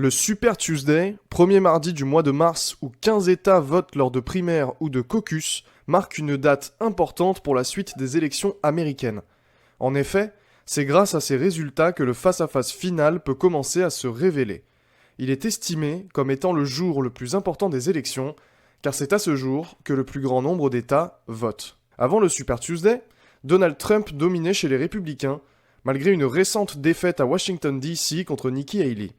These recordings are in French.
Le Super Tuesday, premier mardi du mois de mars où 15 États votent lors de primaires ou de caucus, marque une date importante pour la suite des élections américaines. En effet, c'est grâce à ces résultats que le face-à-face final peut commencer à se révéler. Il est estimé comme étant le jour le plus important des élections, car c'est à ce jour que le plus grand nombre d'États votent. Avant le Super Tuesday, Donald Trump dominait chez les républicains, malgré une récente défaite à Washington DC contre Nikki Haley.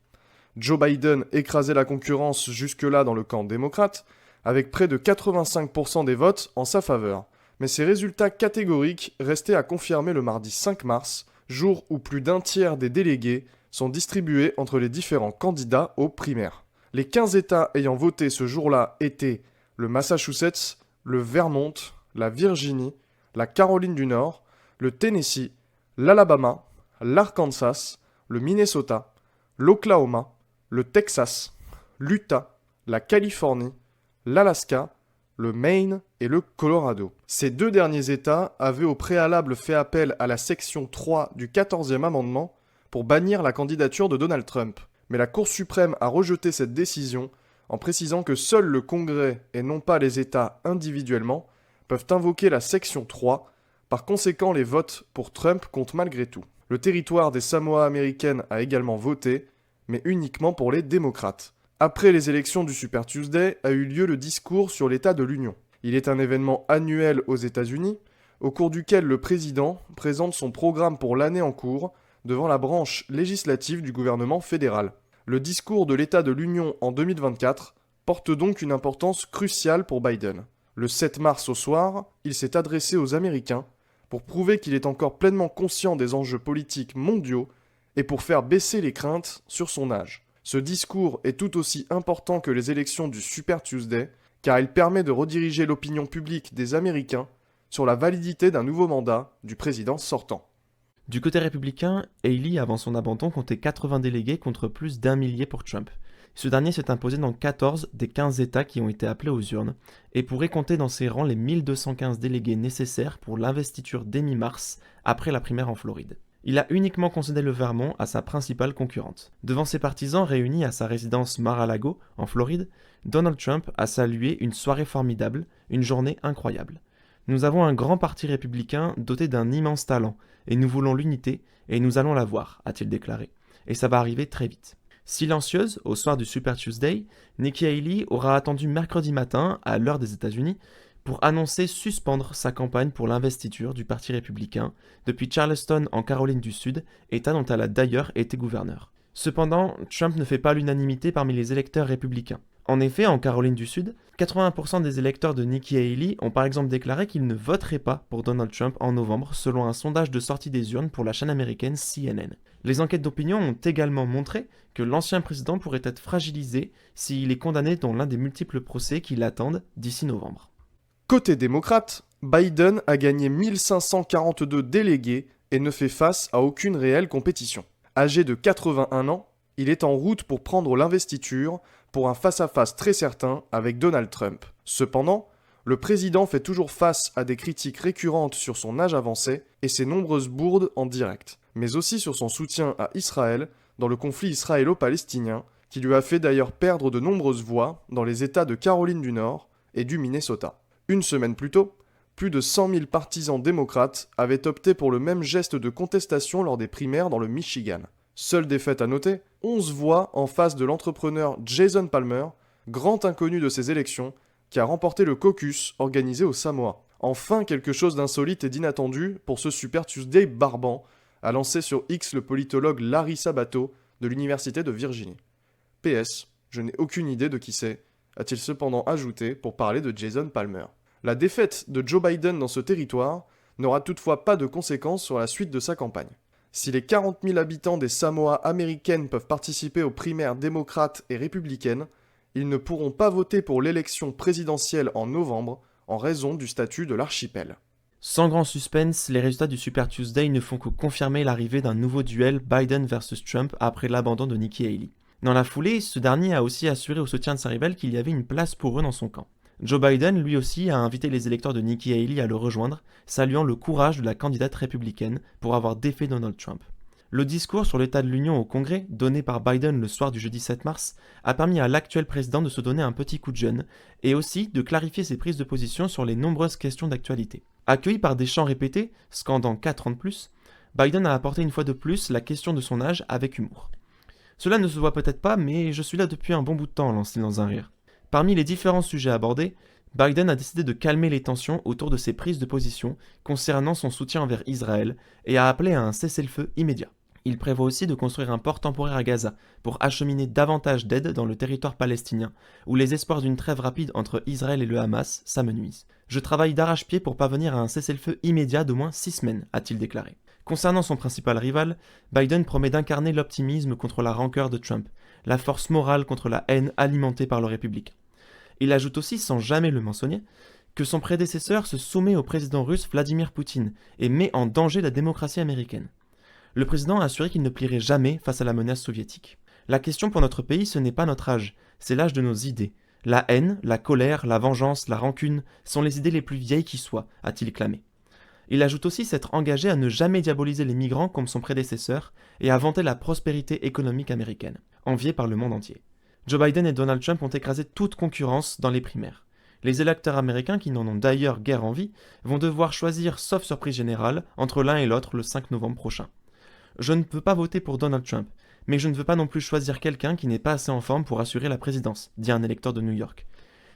Joe Biden écrasait la concurrence jusque-là dans le camp démocrate, avec près de 85% des votes en sa faveur. Mais ces résultats catégoriques restaient à confirmer le mardi 5 mars, jour où plus d'un tiers des délégués sont distribués entre les différents candidats aux primaires. Les 15 États ayant voté ce jour-là étaient le Massachusetts, le Vermont, la Virginie, la Caroline du Nord, le Tennessee, l'Alabama, l'Arkansas, le Minnesota, l'Oklahoma, le Texas, l'Utah, la Californie, l'Alaska, le Maine et le Colorado. Ces deux derniers États avaient au préalable fait appel à la section 3 du 14e amendement pour bannir la candidature de Donald Trump. Mais la Cour suprême a rejeté cette décision en précisant que seul le Congrès et non pas les États individuellement peuvent invoquer la section 3. Par conséquent, les votes pour Trump comptent malgré tout. Le territoire des Samoa américaines a également voté, mais uniquement pour les démocrates. Après les élections du Super Tuesday a eu lieu le discours sur l'état de l'Union. Il est un événement annuel aux États-Unis, au cours duquel le président présente son programme pour l'année en cours devant la branche législative du gouvernement fédéral. Le discours de l'état de l'Union en 2024 porte donc une importance cruciale pour Biden. Le 7 mars au soir, il s'est adressé aux Américains pour prouver qu'il est encore pleinement conscient des enjeux politiques mondiaux et pour faire baisser les craintes sur son âge. Ce discours est tout aussi important que les élections du Super Tuesday, car il permet de rediriger l'opinion publique des Américains sur la validité d'un nouveau mandat du président sortant. Du côté républicain, Haley, avant son abandon, comptait 80 délégués contre plus d'1 millier pour Trump. Ce dernier s'est imposé dans 14 des 15 États qui ont été appelés aux urnes et pourrait compter dans ses rangs les 1215 délégués nécessaires pour l'investiture dès mi-mars, après la primaire en Floride. Il a uniquement concédé le Vermont à sa principale concurrente. Devant ses partisans réunis à sa résidence Mar-a-Lago, en Floride, Donald Trump a salué une soirée formidable, une journée incroyable. Nous avons un grand parti républicain doté d'un immense talent, et nous voulons l'unité, et nous allons l'avoir, a-t-il déclaré. Et ça va arriver très vite. Silencieuse, au soir du Super Tuesday, Nikki Haley aura attendu mercredi matin, à l'heure des États-Unis, pour annoncer suspendre sa campagne pour l'investiture du Parti républicain depuis Charleston en Caroline du Sud, État dont elle a d'ailleurs été gouverneur. Cependant, Trump ne fait pas l'unanimité parmi les électeurs républicains. En effet, en Caroline du Sud, 80% des électeurs de Nikki Haley ont par exemple déclaré qu'ils ne voteraient pas pour Donald Trump en novembre selon un sondage de sortie des urnes pour la chaîne américaine CNN. Les enquêtes d'opinion ont également montré que l'ancien président pourrait être fragilisé s'il est condamné dans l'un des multiples procès qui l'attendent d'ici novembre. Côté démocrate, Biden a gagné 1542 délégués et ne fait face à aucune réelle compétition. Âgé de 81 ans, il est en route pour prendre l'investiture pour un face-à-face très certain avec Donald Trump. Cependant, le président fait toujours face à des critiques récurrentes sur son âge avancé et ses nombreuses bourdes en direct, mais aussi sur son soutien à Israël dans le conflit israélo-palestinien, qui lui a fait d'ailleurs perdre de nombreuses voix dans les États de Caroline du Nord et du Minnesota. Une semaine plus tôt, plus de 100 000 partisans démocrates avaient opté pour le même geste de contestation lors des primaires dans le Michigan. Seule défaite à noter, 11 voix en face de l'entrepreneur Jason Palmer, grand inconnu de ces élections, qui a remporté le caucus organisé au Samoa. Enfin, quelque chose d'insolite et d'inattendu pour ce Super Tuesday barbant, a lancé sur X le politologue Larry Sabato de l'Université de Virginie. PS, je n'ai aucune idée de qui c'est, a-t-il cependant ajouté pour parler de Jason Palmer. La défaite de Joe Biden dans ce territoire n'aura toutefois pas de conséquences sur la suite de sa campagne. Si les 40 000 habitants des Samoa américaines peuvent participer aux primaires démocrates et républicaines, ils ne pourront pas voter pour l'élection présidentielle en novembre en raison du statut de l'archipel. Sans grand suspense, les résultats du Super Tuesday ne font que confirmer l'arrivée d'un nouveau duel Biden versus Trump après l'abandon de Nikki Haley. Dans la foulée, ce dernier a aussi assuré au soutien de sa rivale qu'il y avait une place pour eux dans son camp. Joe Biden, lui aussi, a invité les électeurs de Nikki Haley à le rejoindre, saluant le courage de la candidate républicaine pour avoir défait Donald Trump. Le discours sur l'état de l'Union au Congrès, donné par Biden le soir du jeudi 7 mars, a permis à l'actuel président de se donner un petit coup de jeune et aussi de clarifier ses prises de position sur les nombreuses questions d'actualité. Accueilli par des chants répétés, scandant 4 ans de plus, Biden a apporté une fois de plus la question de son âge avec humour. Cela ne se voit peut-être pas, mais je suis là depuis un bon bout de temps, lance-t-il dans un rire. Parmi les différents sujets abordés, Biden a décidé de calmer les tensions autour de ses prises de position concernant son soutien envers Israël et a appelé à un cessez-le-feu immédiat. Il prévoit aussi de construire un port temporaire à Gaza pour acheminer davantage d'aide dans le territoire palestinien, où les espoirs d'une trêve rapide entre Israël et le Hamas s'amenuisent. Je travaille d'arrache-pied pour parvenir à un cessez-le-feu immédiat d'au moins 6 semaines, a-t-il déclaré. Concernant son principal rival, Biden promet d'incarner l'optimisme contre la rancœur de Trump, la force morale contre la haine alimentée par le républicain. Il ajoute aussi, sans jamais le mentionner, que son prédécesseur se soumet au président russe Vladimir Poutine et met en danger la démocratie américaine. Le président a assuré qu'il ne plierait jamais face à la menace soviétique. La question pour notre pays, ce n'est pas notre âge, c'est l'âge de nos idées. La haine, la colère, la vengeance, la rancune sont les idées les plus vieilles qui soient, a-t-il clamé. Il ajoute aussi s'être engagé à ne jamais diaboliser les migrants comme son prédécesseur et à vanter la prospérité économique américaine, enviée par le monde entier. Joe Biden et Donald Trump ont écrasé toute concurrence dans les primaires. Les électeurs américains, qui n'en ont d'ailleurs guère envie, vont devoir choisir, sauf surprise générale, entre l'un et l'autre le 5 novembre prochain. Je ne peux pas voter pour Donald Trump, mais je ne veux pas non plus choisir quelqu'un qui n'est pas assez en forme pour assurer la présidence, dit un électeur de New York.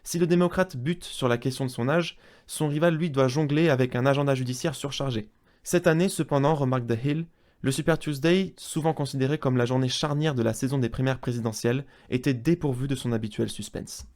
Si le démocrate bute sur la question de son âge, son rival lui doit jongler avec un agenda judiciaire surchargé. Cette année, cependant, remarque The Hill, le Super Tuesday, souvent considéré comme la journée charnière de la saison des primaires présidentielles, était dépourvu de son habituel suspense.